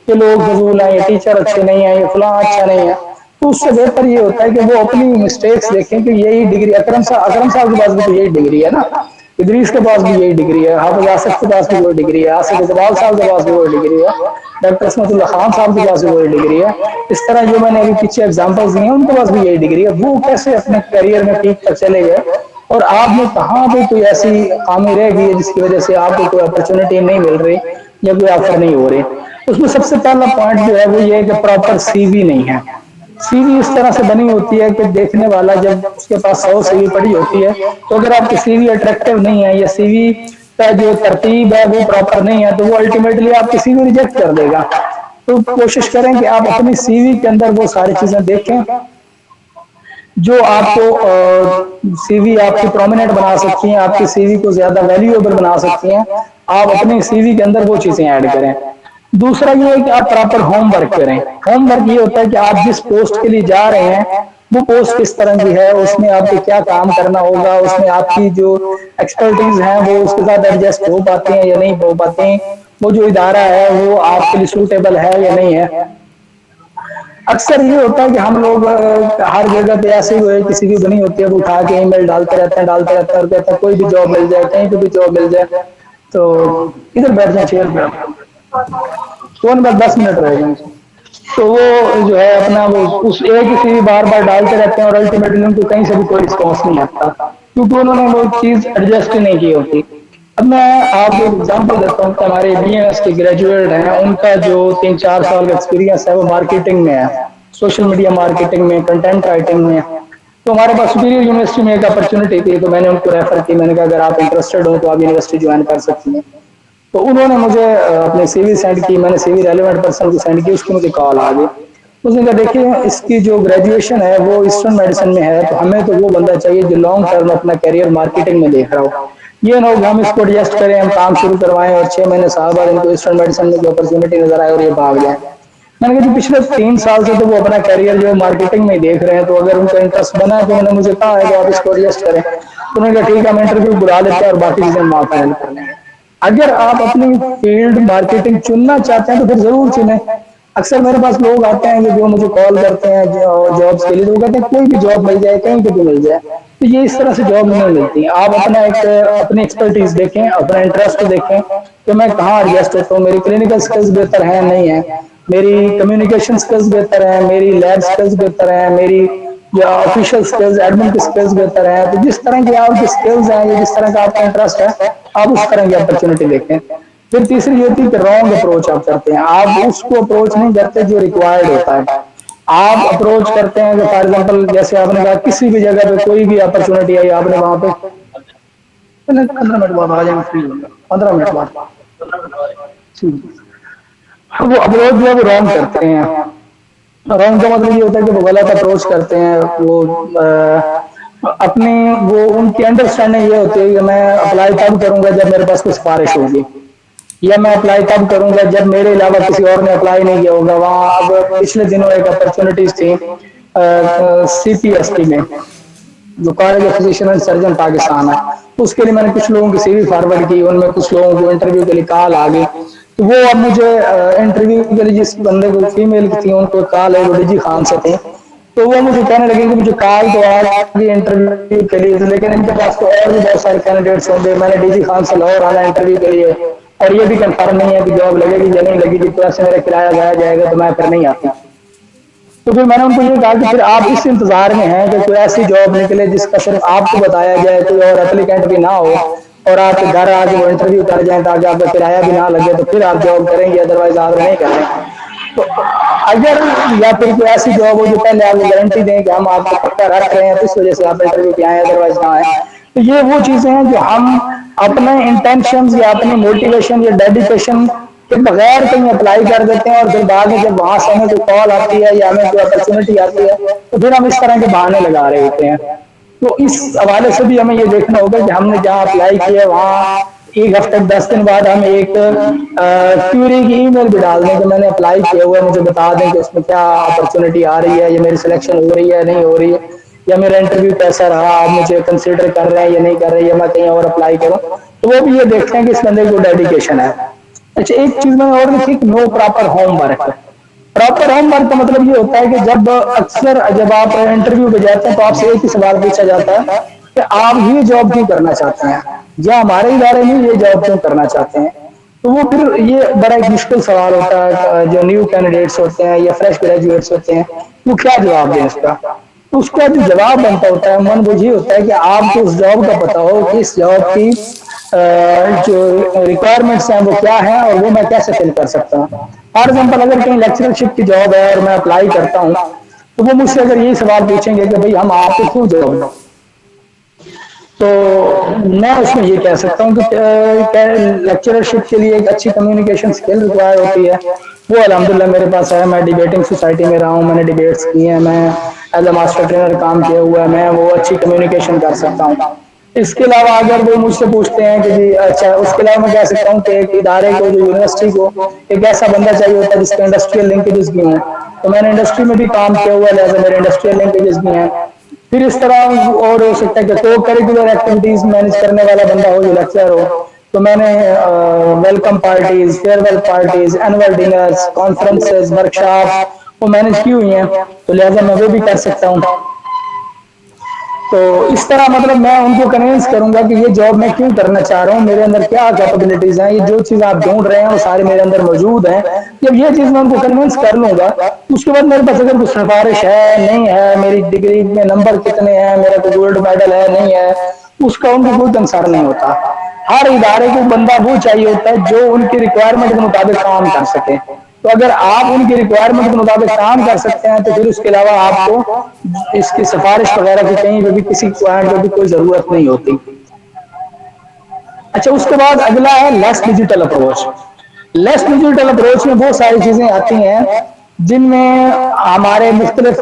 ये लोग फजूल हैं, ये टीचर अच्छे नहीं है, ये फलां अच्छा नहीं है। तो उससे बेहतर ये होता है कि वो अपनी मिस्टेक्स देखें कि यही डिग्री, अकरम साहब के पास भी तो यही डिग्री है ना, इदरीस के पास भी यही डिग्री है, हाफिज आसिफ के पास भी वही डिग्री है, आसिफ इकबाल साहब के पास भी वही डिग्री है, डॉक्टर इसमतुल्लाह खान साहब के पास भी वही डिग्री है। इस तरह जो मैंने अभी पीछे एग्जांपल्स दिए हैं उनके पास भी यही डिग्री है। वो कैसे अपने करियर में पीक तक चले गए और आप में कहाँ पे कोई ऐसी खामी रह गई है जिसकी वजह से आपको कोई अपॉर्चुनिटी नहीं मिल रही या कोई ऑफर नहीं हो रही। उसमें सबसे पहला पॉइंट जो है वो ये है कि प्रॉपर सीवी नहीं है। सीवी इस तरह से बनी होती है कि देखने वाला जब उसके पास 100 सीवी पड़ी होती है, तो अगर आपकी सीवी अट्रैक्टिव नहीं है या सीवी का जो तरतीब है वो प्रॉपर नहीं है, तो वो अल्टीमेटली आपकी सीवी रिजेक्ट कर देगा। तो कोशिश करें कि आप अपनी सीवी के अंदर वो सारी चीजें देखें जो आपको सीवी आपकी प्रोमिनेंट बना सकती हैं, आपकी सीवी को ज्यादा वैल्यूएबल बना सकती हैं। आप अपनी सीवी के अंदर वो चीजें ऐड करें। दूसरा ये है कि आप प्रॉपर होमवर्क करें। होमवर्क ये होता है कि आप जिस पोस्ट के लिए जा रहे हैं वो पोस्ट किस तरह की है, उसमें आपको क्या काम करना होगा, उसमें आपकी जो एक्सपर्टीज है वो उसके साथ एडजस्ट हो पाते हैं या नहीं हो पाते हैं, वो जो इदारा है वो आपके लिए सूटेबल है या नहीं है। अक्सर ये होता है कि हम लोग हर जगह पे ऐसे ही हुए, किसी की बनी होती है वो उठा के ईमेल डालते रहते हैं और कहते हैं कोई भी जॉब मिल जाए, कहीं पे भी जॉब मिल जाए। तो इधर बैठ जाए चेयर पे, फोन में 10 मिनट रहेगा। तो वो जो है अपना वो उस एक ही सीवी बार बार डालते रहते हैं और अल्टीमेटली उनको कहीं से भी कोई रिस्पॉन्स नहीं आता क्योंकि उन्होंने वो चीज एडजस्ट ही नहीं की होती। अब मैं आपको एक एग्जांपल देता हूँ कि हमारे बीएमएस के ग्रेजुएट हैं, उनका जो 3-4 साल का एक्सपीरियंस है वो मार्केटिंग में है, सोशल मीडिया मार्केटिंग में, कंटेंट राइटिंग में। तो हमारे पास सुपीरियर यूनिवर्सिटी में एक अपॉर्चुनिटी थी, तो मैंने उनको रेफर की, मैंने कहा अगर आप इंटरेस्टेड हो तो आप यूनिवर्सिटी ज्वाइन कर सकती हैं। तो उन्होंने मुझे अपनी सीवी सेंड की, मैंने सीवी रेलेवेंट पर्सन को सेंड की, उसकी मुझे कॉल आ गई। उसने कहा देखिए इसकी जो ग्रेजुएशन है वो ईस्टर्न मेडिसिन में है, तो हमें तो वो बंदा चाहिए जो लॉन्ग टर्म अपना करियर मार्केटिंग में देख रहा हो। ये ना हो कि हम इसको एडजस्ट करें, हम काम शुरू करवाएं और 6 महीने साल बाद इनको ईस्टर्न मेडिसिन में जो अपॉर्चुनिटी नजर आए और ये भाग जाए। मैंने कहा जी पिछले 3 साल से तो वो अपना करियर जो मार्केटिंग में देख रहे हैं, तो अगर उनका इंटरेस्ट बना है तो उन्होंने मुझे कहा है कि आप इसको एडजस्ट करें। तो उन्होंने कहा ठीक है, हम इंटरव्यू बुला लेते हैं और बाकी चीजें हम वहां फाइनल कर लेंगे। अगर आप अपनी फील्ड मार्केटिंग चुनना चाहते हैं तो फिर जरूर चुनें। अक्सर मेरे पास लोग आते हैं कि जो मुझे कॉल करते हैं जॉब्स के लिए, तो वो कहते हैं कोई भी जॉब मिल जाए, कहीं पे भी मिल जाए। तो ये इस तरह से जॉब नहीं मिलती। आप अपना एक अपनी एक्सपर्टीज देखें, अपना इंटरेस्ट देखें कि मैं कहाँ एडजस्ट होता हूँ, मेरी क्लिनिकल स्किल्स बेहतर है नहीं है, मेरी कम्युनिकेशन स्किल्स बेहतर है, मेरी लैब स्किल्स बेहतर है, मेरी या ऑफिशियल स्किल्स, एडमिन की स्किल्स बेहतर है। तो जिस तरह की आपकी स्किल्स हैं या जिस तरह का आपका इंटरेस्ट है, आप उस तरह की अपॉर्चुनिटी देखें। फिर तीसरी ये थी कि रॉन्ग अप्रोच आप करते हैं, आप उसको अप्रोच नहीं करते जो रिक्वायर्ड होता है। आप अप्रोच करते हैं कि फॉर एग्जाम्पल जैसे आपने कहा किसी भी जगह पे कोई भी अपॉर्चुनिटी आई, आपने वहां पे 15 मिनट बाद आ जाएंगे, फ्री होगा 15 मिनट बाद। वो अप्रोच जो है वो रॉन्ग करते हैं। रॉन्ग का मतलब ये होता है कि वो गलत अप्रोच करते हैं। वो अपनी वो उनकी अंडरस्टैंडिंग ये होती है कि मैं अप्लाई तब करूंगा जब मेरे पास कोई सिफारिश होगी। या मैं अप्लाई तब करूंगा जब मेरे अलावा किसी और ने अप्लाई नहीं किया होगा। वहाँ अब पिछले दिनों एक अपॉर्चुनिटीज थी CPST में, जो college of physician and surgeon Pakistan है। उसके लिए मैंने कुछ लोगों की CV फॉरवर्ड की, उनमें कुछ लोगों को इंटरव्यू के लिए कॉल आ गई। तो वो अब मुझे इंटरव्यू के लिए जिस बंदे को फीमेल की थी उनको कॉल है, वो डिजी खान से थे। तो वो मुझे कहने लगे कि मुझे कॉल तो आ गई इंटरव्यू के लिए, लेकिन इनके पास तो और भी बहुत सारे कैंडिडेट्स होंगे। मैंने डिजी खान से लाहौर आना इंटरव्यू के लिए, और ये भी कंफर्म नहीं है कि जॉब लगेगी या नहीं लगेगी, तो ऐसे मेरा किराया जाया जाएगा, तो मैं फिर नहीं आती। तो फिर मैंने उनको ये कहा कि फिर आप इस इंतजार में हैं कि कोई ऐसी जॉब निकले जिसका सिर्फ आपको बताया जाए, कोई और एप्लीकेंट भी ना हो, और आपके घर आके वो इंटरव्यू कर जाए ताकि आपका किराया भी ना लगे, तो फिर आप जॉब करेंगे, अदरवाइज आप नहीं करेंगे। तो अगर या फिर कोई ऐसी जॉब हो जो पहले आपको गारंटी दें कि हम आपको पक्का रख रहे हैं, तो इस वजह से आप इंटरव्यू पे आए, अदरवाइज ना आए। तो ये वो चीजें हैं जो हम अपने इंटेंशन या अपनी मोटिवेशन या डेडिकेशन के बगैर कहीं अप्लाई कर देते हैं, और फिर बाद में जब वहां से हमें कोई कॉल आती है या हमें कोई अपॉर्चुनिटी आती है, तो फिर हम इस तरह के बहाने लगा रहे होते हैं। तो इस हवाले से भी हमें ये देखना होगा कि हमने जहाँ अप्लाई किया वहाँ एक हफ्ते 10 दिन बाद हम एक क्यूरी की ईमेल भी डाल दें कि मैंने अप्लाई किया हुआ है, मुझे बता दें कि उसमें क्या अपॉर्चुनिटी आ रही है, या मेरी सिलेक्शन हो रही है नहीं हो रही है, या मेरा इंटरव्यू कैसा रहा, आप मुझे कंसिडर कर रहे हैं या नहीं कर रहे हैं, या मैं कहीं और अप्लाई करूँ। तो वो भी ये देखते हैं कि इस बंदे को डेडिकेशन है। अच्छा, एक चीज मैंने और लिखी, no proper homework. Proper homework का मतलब ये होता है कि जब अक्सर जब आप इंटरव्यू पे जाते हैं तो आपसे एक ही सवाल पूछा जाता है कि आप ये जॉब क्यों करना चाहते हैं, या हमारे इदारे में ये जॉब क्यों करना चाहते हैं। तो वो फिर ये बड़ा एक मुश्किल सवाल होता है, जो न्यू कैंडिडेट्स होते हैं या फ्रेश ग्रेजुएट्स होते हैं, वो क्या जवाब दें इसका। तो उसका जो जवाब बनता होता है मन वो ये होता है कि आपको उस जॉब का पता हो कि इस जॉब की जो रिक्वायरमेंट्स हैं वो क्या है, और वो मैं कैसे फिल कर सकता हूँ। फॉर एग्जाम्पल, अगर कहीं लेक्चरशिप की जॉब है और मैं अप्लाई करता हूँ, तो वो मुझसे अगर यही सवाल पूछेंगे कि भाई हम आपको क्यों जॉब दें, तो मैं उसमें ये कह सकता हूँ कि लेक्चरशिप के लिए एक अच्छी कम्युनिकेशन स्किल रिक्वायर होती है। वो अल्हम्दुलिल्लाह मेरे पास है। मैं डिबेटिंग सोसाइटी में रहा हूँ, मैंने डिबेट्स की हैं, मैं एज ए मास्टर ट्रेनर काम किया हुआ है, मैं वो अच्छी कम्युनिकेशन कर सकता हूँ। इसके अलावा अगर वो मुझसे पूछते हैं कि जी अच्छा, उसके अलावा मैं कह सकता हूँ कि एक इदारे को, जो यूनिवर्सिटी को, एक ऐसा बंदा चाहिए होता है जिसके इंडस्ट्रियल लिंकेजेस भी हैं। तो मैंने इंडस्ट्री में भी काम किया हुआ है, लिहाजा मेरे इंडस्ट्रियल लिंकेजेस भी हैं। फिर इस तरह और हो सकता है कि को करिकुलर एक्टिविटीज मैनेज करने वाला बंदा हो, जो लेक्चर हो। तो मैंने welcome parties, farewell parties, annual dinners, conferences, workshop वो मैनेज की हुई हैं, तो लिहाजा मैं वो भी कर सकता हूँ। तो इस तरह मतलब मैं उनको कन्विंस करूंगा कि ये जॉब मैं क्यों करना चाह रहा हूँ, मेरे अंदर क्या कैपेबिलिटीज हैं, ये जो चीज आप ढूंढ रहे हैं वो सारे मेरे अंदर मौजूद हैं। जब ये चीज मैं उनको कन्विंस कर लूंगा, उसके बाद मेरे पास अगर कुछ सिफारिश है नहीं है, मेरी डिग्री में नंबर कितने हैं, मेरा कोई गोल्ड मेडल है नहीं है, उसका उनको कोई कंसर्न नहीं होता। हर इदारे को बंदा वो चाहिए होता है जो उनकी रिक्वायरमेंट के मुताबिक काम कर सके। तो अगर आप उनकी रिक्वायरमेंट के मुताबिक काम कर सकते हैं, तो फिर उसके अलावा आपको इसकी सिफारिश वगैरह की कहीं पे भी किसी क्लाइंट पे भी कोई जरूरत नहीं होती। अच्छा, उसके बाद अगला है less digital approach. Less digital approach में बहुत सारी चीजें आती हैं, जिनमें हमारे मुख्तलिफ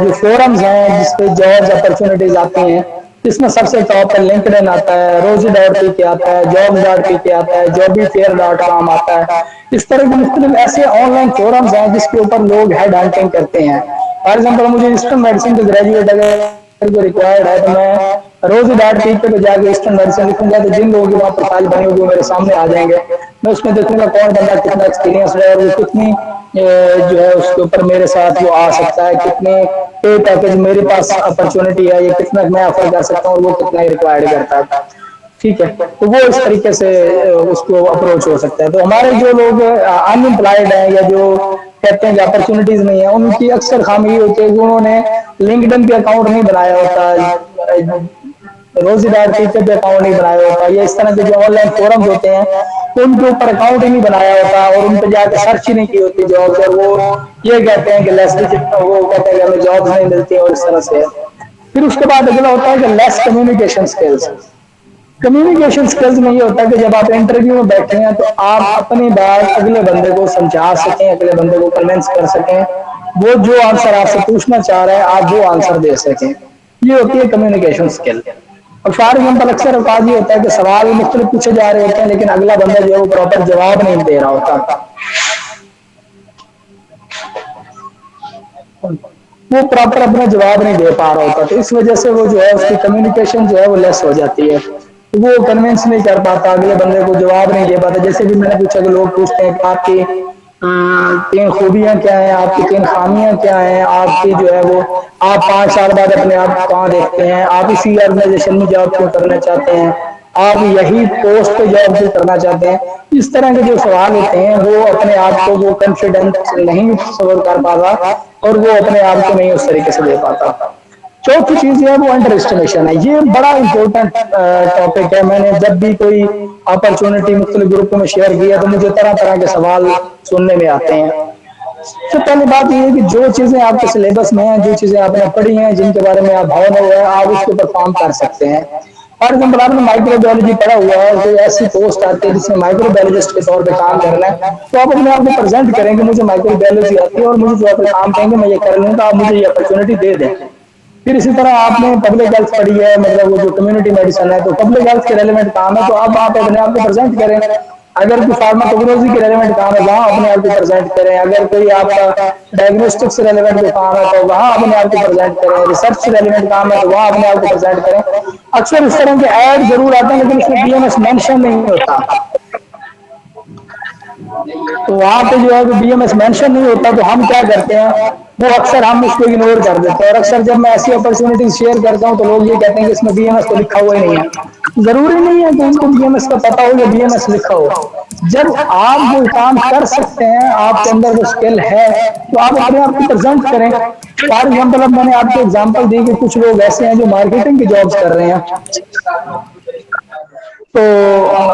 जो फोरम्स हैं जिसपे जॉब्स अपॉर्चुनिटीज आती हैं, इसमें सबसे टॉप पर लिंक्डइन आता है, रोजी.पी के आता है, जॉब्स.पी के आता है, जॉबीफेयर.com आता है। इस तरह के मुख्तलिफ ऐसे ऑनलाइन फोरम्स हैं जिसके ऊपर लोग हेड हंटिंग करते हैं। फॉर एग्जाम्पल, मुझे ईस्टर्न मेडिसिन के ग्रेजुएट अगर जो रिक्वायर्ड है, तो मैं रोजी.पी पे जाके ईस्टर्न मेडिसिन लिखूंगा, तो जिन लोगों की वहाँ प्रोफाइल बनी होगी मेरे सामने आ जाएंगे। मैं उसमें देखूंगा कौन बंदा कितना एक्सपीरियंस है, और वो कितनी जो है उसके ऊपर मेरे साथ वो आ सकता है, कितने पे पैकेज मेरे पास अपॉर्चुनिटी है, ये कितना मैं ऑफर कर सकता हूँ, और वो कितना रिक्वायर्ड करता है। ठीक है, तो वो इस तरीके से उसको अप्रोच हो सकता है। तो हमारे जो लोग अनएम्प्लॉयड हैं या जो कहते हैं कि अपॉर्चुनिटीज नहीं है, उनकी अक्सर खामी ये होती है कि उन्होंने लिंक्डइन पे अकाउंट नहीं बनाया होता, रोजी.पी पे अकाउंट नहीं बनाया होता, या इस तरह के जो ऑनलाइन फोरम्स होते हैं तो उनके ऊपर अकाउंट ही नहीं बनाया होता, और उन पर जाकर सर्च ही नहीं की होती जॉब्स, और वो ये कहते हैं कि लेस वो कहते हैं कि हमें जॉब्स नहीं मिलती, और इस तरह से। फिर उसके बाद अगला होता है कि less communication skills. Communication skills में ये होता है कि जब आप इंटरव्यू में बैठे हैं, तो आप अपनी बात अगले बंदे को समझा सकें, अगले बंदे को कन्विंस कर सकें, वो जो आंसर आपसे पूछना चाह रहा है आप वो आंसर दे सकें। ये होती है कम्युनिकेशन स्किल। और फॉर एग्जाम्पल अक्सर अवकाश ये होता है कि सवाल मुख्तलिफ पूछे जा रहे होते हैं लेकिन अगला बंदा जो है वो प्रॉपर जवाब नहीं दे रहा होता, वो प्रॉपर अपना जवाब नहीं दे पा रहा होता, तो इस वजह से वो जो है उसकी कम्युनिकेशन जो है वो लेस हो जाती है, तो वो कन्विंस नहीं कर पाता, अगले बंदे को जवाब नहीं दे पाता। जैसे भी मैंने पूछा कि लोग पूछते हैं कि आपकी 3 खूबियां क्या हैं, आपकी 3 खामियां क्या हैं, आपकी जो है वो आप 5 साल बाद अपने आप को कहाँ देखते हैं, आप इसी ऑर्गेनाइजेशन में जॉब क्यों करना चाहते हैं, आप यही पोस्ट पे जॉब क्यों करना चाहते हैं, इस तरह के जो सवाल होते हैं वो अपने आप को वो कॉन्फिडेंस नहीं सबर कर पाता और वो अपने आप को नहीं उस तरीके से दे पाता। चौथी चीज है वो अंडर एस्टिमेशन है, ये बड़ा इंपॉर्टेंट टॉपिक है। मैंने जब भी कोई अपॉर्चुनिटी मुख्तलिफ ग्रुपों में शेयर किया तो मुझे तरह तरह के सवाल सुनने में आते हैं। तो पहली बात ये है कि जो चीजें आपके सिलेबस में हैं, जो चीजें आपने पढ़ी हैं, जिनके बारे में आप भावना हुआ है, आप उसके ऊपर काम कर सकते हैं। फॉर एग्जाम्पल आपने माइक्रोबायोलॉजी पढ़ा हुआ है, कोई ऐसी पोस्ट आती है जिसमें माइक्रोबायोलॉजिस्ट के तौर पे काम करना है, तो आप अपने आप को प्रेजेंट करेंगे मुझे माइक्रोबायोलॉजी आती है और मुझे जो आप काम कहेंगे मैं ये कर लूंगा, आप मुझे ये अपॉर्चुनिटी दे दें। फिर इसी तरह आपने पब्लिक हेल्थ पढ़ी है, मतलब वो जो कम्युनिटी मेडिसिन है, तो पब्लिक हेल्थ के रेलिवेंट काम है, तो अब आप अपने आप को प्रेजेंट करें। अगर कोई फार्माकोलॉजी के रेलिवेंट काम है वहां अपने आप को प्रेजेंट करें, अगर कोई आपका डायग्नोस्टिक से रेलिवेंट कोई काम है तो वहां अपने आप को प्रेजेंट करें, रिसर्च से रेलिवेंट काम है तो वहां अपने आप को प्रेजेंट करें। अक्सर इस तरह के ऐड जरूर आते हैं लेकिन उसमें बीएमएस मेंशन नहीं होता, तो वहां पे जो है बीएमएस मेंशन नहीं होता, तो हम क्या करते हैं वो अक्सर हम उसको इग्नोर कर देते हैं। और अक्सर जब मैं ऐसी अपॉर्चुनिटी शेयर करता हूँ तो लोग ये कहते हैं कि इसमें बीएमएस तो लिखा हुआ ही नहीं है। जरूरी नहीं है कि उनको बीएमएस का पता हो या बीएमएस लिखा हो, जब आप वो काम कर सकते हैं, आपके अंदर वो स्किल है, तो आप अपने आप को प्रेजेंट करें। फॉर एग्जाम्पल अब मैंने आपको एग्जाम्पल दी कि कुछ लोग ऐसे हैं जो मार्केटिंग की जॉब्स कर रहे हैं, तो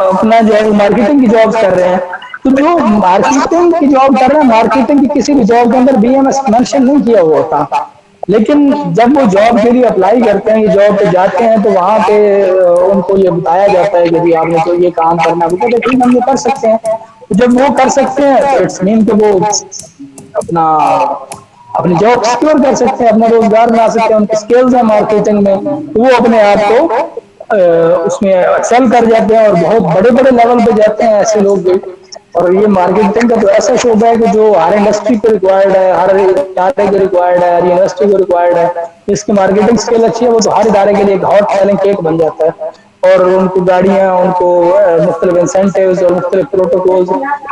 अपना जो है मार्केटिंग की जॉब्स कर रहे हैं, तो जो मार्केटिंग की जॉब कर रहे हैं, मार्केटिंग की किसी भी जॉब के अंदर बीएमएस मेंशन नहीं किया हुआ होता, लेकिन जब वो जॉब के लिए अप्लाई करते हैं, ये जॉब पे जाते हैं, तो वहां पे उनको ये बताया जाता है कि जी आपने तो ये काम करना है, वो कहते हैं ठीक हम ये कर सकते हैं। तो जब वो कर सकते हैं तो इट्स मीन कि वो अपना अपनी जॉब सिक्योर कर सकते हैं, अपना रोजगार बना सकते हैं, उनके स्किल्स हैं मार्केटिंग में, तो वो अपने आप को उसमें एक्सेल कर जाते हैं और बहुत बड़े बड़े लेवल पे जाते हैं ऐसे लोग भी। और ये मार्केटिंग का तो ऐसा शोबा है कि जो हर इंडस्ट्री को रिक्वायर्ड है, हर इदारे को रिक्वायर्ड है, हर यूनिवर्सिटी को रिक्वायर्ड है। जिसकी मार्केटिंग स्किल अच्छी है वो तो हर इदारे के लिए एक हॉट सेलिंग केक बन जाता है, और उनको गाड़ियां, उनको मुख्तलिफ इंसेंटिव्स और मुख्तलिफ प्रोटोकॉल्स,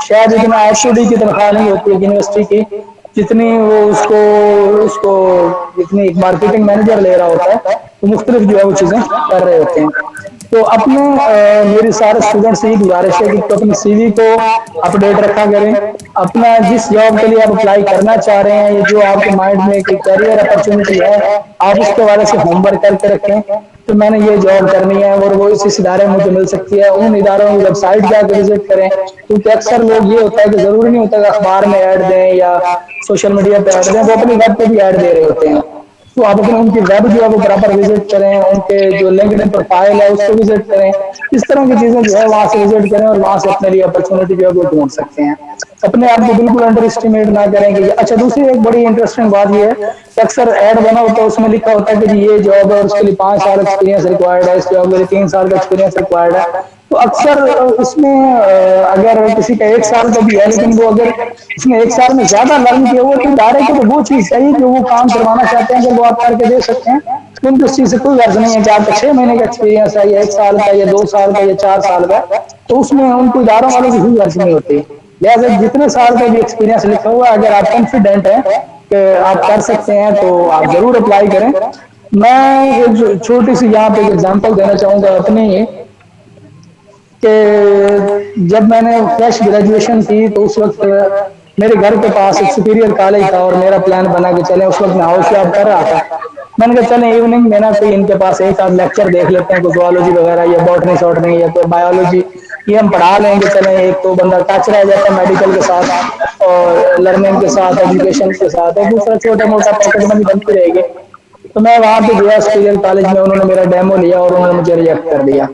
शायद इतना एचओडी की तनख्वाह नहीं होती है यूनिवर्सिटी की जितनी वो उसको उसको जितनी एक मार्केटिंग मैनेजर ले रहा होता है, तो मुख्तलिफ जो है वो चीजें कर रहे होते हैं। तो अपने मेरी सारे स्टूडेंट से ही गुजारिश है कि तो अपनी सीवी को अपडेट रखा करें, अपना जिस जॉब के लिए आप अप्लाई करना चाह रहे हैं, ये जो आपके माइंड में कोई करियर अपॉर्चुनिटी है, आप उसके बारे से होमवर्क करके रखें, तो मैंने ये जॉब करनी है और वो इस इदारे में मुझे मिल सकती है, उन इदारों की वेबसाइट जाकर विजिट करें। क्योंकि अक्सर लोग ये होता है कि जरूरी नहीं होता कि अखबार में ऐड दें या सोशल मीडिया पे ऐड दें, वो अपनी वेब पे भी ऐड दे रहे होते हैं, तो आप अपने उनकी वेब जो है वो बराबर विजिट करें, उनके जो लिंक्डइन प्रोफाइल है उसको विजिट करें, इस तरह की चीजें जो है वहां से विजिट करें और वहां से अपने लिए अपॉर्चुनिटी जो है वो ढूंढ सकते हैं। अपने आप को बिल्कुल अंडर एस्टिमेट ना करेंगे। अच्छा, दूसरी एक बड़ी इंटरेस्टिंग बात ये है कि अक्सर ऐड बना होता है उसमें लिखा होता है कि जी ये जॉब है और उसके लिए 5 साल एक्सपीरियंस रिक्वायर्ड है, इस जॉब के लिए 3 साल का एक्सपीरियंस रिक्वायर्ड है। तो अक्सर उसमें अगर किसी का 1 साल का भी है लेकिन वो अगर उसने 1 साल में ज्यादा लर्न किया हुआ तो डायरेक्ट तो वो चीज चाहिए जो वो काम करवाना चाहते हैं, अगर वो आप करके दे सकते हैं तो उनको उस चीज से कोई गर्ज नहीं है कि आपका 6 महीने का एक्सपीरियंस है या 1 साल का या 2 साल का या 4 साल का, तो उसमें उनको इदारों वालों की कोई गर्ज नहीं होती। लिहाजा जितने साल का भी एक्सपीरियंस लिखा हुआ है, अगर आप कॉन्फिडेंट हैं कि आप कर सकते हैं तो आप जरूर अप्लाई करें। मैं एक छोटी सी यहाँ पे एग्जांपल देना चाहूंगा अपनी ही, कि जब मैंने फ्रेश ग्रेजुएशन की तो उस वक्त मेरे घर के पास एक सुपीरियर कॉलेज था और मेरा प्लान बना के चले, उस वक्त मैं हाउस जॉब कर रहा था। मैंने कहा चले इवनिंग में ना कोई इनके पास एक आध लेक्चर देख लेते हैं, कोई जूलॉजी वगैरह या बॉटनी शॉटनी या कोई बायोलॉजी, ये हम पढ़ा लेंगे। चले एक तो बंदा टच रह जाता है मेडिकल के साथ और लर्निंग के साथ, एजुकेशन के साथ, और दूसरा छोटा मोटा पॉकेट मनी बनती रहेगी। तो मैं वहां पे गया सुपीरियर कॉलेज में, उन्होंने मेरा डेमो लिया और उन्होंने मुझे रिजेक्ट कर दिया।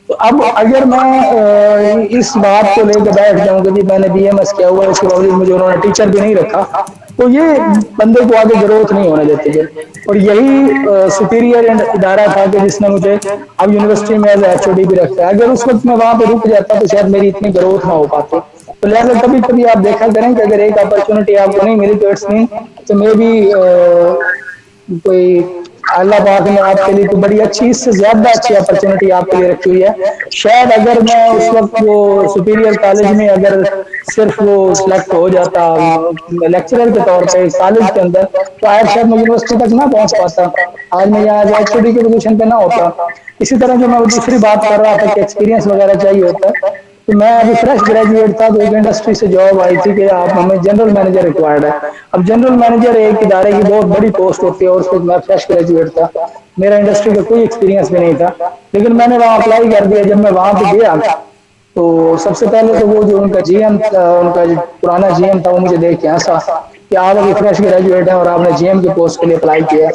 तो अब अगर मैं इस बात को लेकर बैठ जाऊं कि जी मैंने बीएमएस किया हुआ है, उसके बावजूद मुझे उन्होंने टीचर भी नहीं रखा, तो ये बंदे को आगे ग्रोथ नहीं होने देते थे। और यही सुपीरियर इदारा था कि जिसने मुझे अब यूनिवर्सिटी में एज एचओडी भी रखा है। अगर उस वक्त मैं वहां पे रुक जाता तो शायद मेरी इतनी ग्रोथ ना हो पाती। तो लिहाजा कभी कभी आप देखा करें कि अगर एक अपॉर्चुनिटी आपको नहीं मिली तो इट्स मीन तो मे बी कोई अल्लाह पाक ने आपके लिए कोई बड़ी अच्छी, इससे ज्यादा अच्छी अपॉर्चुनिटी आपके लिए रखी हुई है। शायद अगर मैं उस वक्त वो सुपीरियर कॉलेज में अगर सिर्फ वो सिलेक्ट हो जाता लेक्चरर के तौर पे कॉलेज के अंदर, तो शायद मैं यूनिवर्सिटी तक ना पहुंच पाता, आज मैं यहाँ एचओडी की पोजीशन पे ना होता। इसी तरह जो मैं दूसरी बात कर रहा था कि एक्सपीरियंस वगैरह चाहिए होता है, तो मैं अभी फ्रेश ग्रेजुएट था तो एक इंडस्ट्री से जॉब आई थी कि आप हमें जनरल मैनेजर रिक्वायर्ड है। अब जनरल मैनेजर एक इदारे की बहुत बड़ी पोस्ट होती है और उस पर मैं फ्रेश ग्रेजुएट था, मेरा इंडस्ट्री का कोई एक्सपीरियंस भी नहीं था, लेकिन मैंने वहाँ अप्लाई कर दिया। जब मैं वहाँ पे गया तो सबसे पहले तो वो जो उनका जीएम उनका जो पुराना जीएम था वो मुझे देख के हंसा कि आप अभी फ्रेश ग्रेजुएट हैं और आपने जीएम की पोस्ट के लिए अप्लाई किया।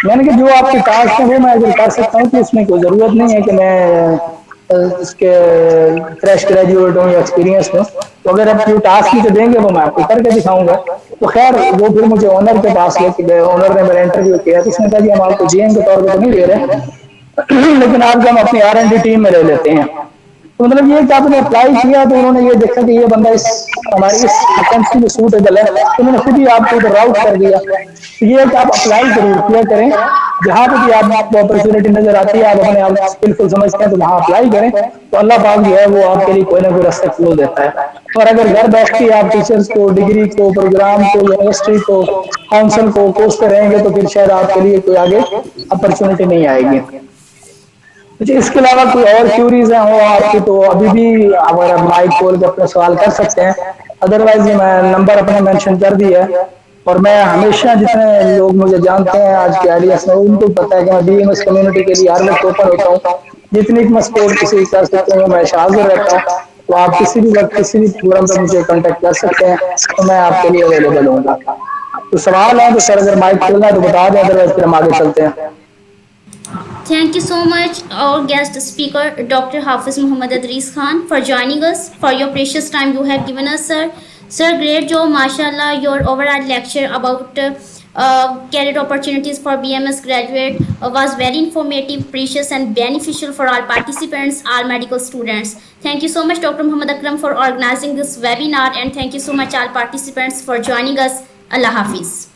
मैंने कहा जो आपके टास्क हैं वो मैं अगर कर सकता हूँ तो इसमें कोई जरूरत नहीं है कि मैं इसके फ्रेश ग्रेजुएट हूँ या एक्सपीरियंस हूँ, तो अगर आप जो टास्क मुझे देंगे वो मैं आपको करके दिखाऊंगा। तो खैर वो फिर मुझे ओनर के पास लेके गए, ओनर ने मेरा इंटरव्यू किया तो उसने कहा जी हम आपको जीएम के तौर पे तो नहीं ले रहे लेकिन आपको हम अपनी आर एंड डी टीम में ले लेते हैं। तो मतलब ये कि आपने अप्लाई किया तो उन्होंने ये देखा कि ये बंदा इस हमारी इस वैकेंसी में सूटेबल है, तो उन्होंने खुद ही आपको उधर राउट कर दिया। तो ये है कि आप अप्लाई जरूर किया करें, जहां पे भी आपको अपॉर्चुनिटी नजर आती है, आप अपने आप स्किलफुल समझते हैं तो वहां अप्लाई करें, तो अल्लाह पाक जो है वो आपके लिए कोई ना कोई रास्ता खोल देता है। और अगर घर बैठ के आप टीचर्स को, डिग्री को, प्रोग्राम को, यूनिवर्सिटी को, काउंसिल को कोसते रहेंगे तो फिर शायद आपके लिए कोई आगे अपॉर्चुनिटी नहीं आएगी। मुझे इसके अलावा कोई और क्यूरीज है हो आपकी तो अभी भी अगर आप माइक खोल के अपने सवाल कर सकते हैं, अदरवाइज मैं नंबर अपने मेंशन कर दिया है। और मैं हमेशा जितने लोग मुझे जानते हैं आज के आइडियाज में उनको पता है कि मैं बीएमएस कम्युनिटी के लिए हर वक्त ओपन होता हूँ, जितनी मैं सपोर्ट किसी की कर सकते हैं मैं हाजिर रहता हूँ। तो आप किसी भी वक्त किसी भी फोरम पर मुझे कांटेक्ट कर सकते हैं, तो मैं आपके लिए अवेलेबल हूँ। तो सवाल है तो सर अगर माइक खोलना है तो बता दें, अदरवाइज फिर हम आगे चलते हैं। Thank you so much, our guest speaker, Dr. Hafiz Muhammad Adris Khan, for joining us, for your precious time you have given us, sir. Sir, great job, mashallah. Your overall lecture about career opportunities for BMS graduate was very informative, precious, and beneficial for all participants, all medical students. Thank you so much, Dr. Muhammad Akram, for organizing this webinar, and thank you so much, all participants, for joining us. Allah Hafiz.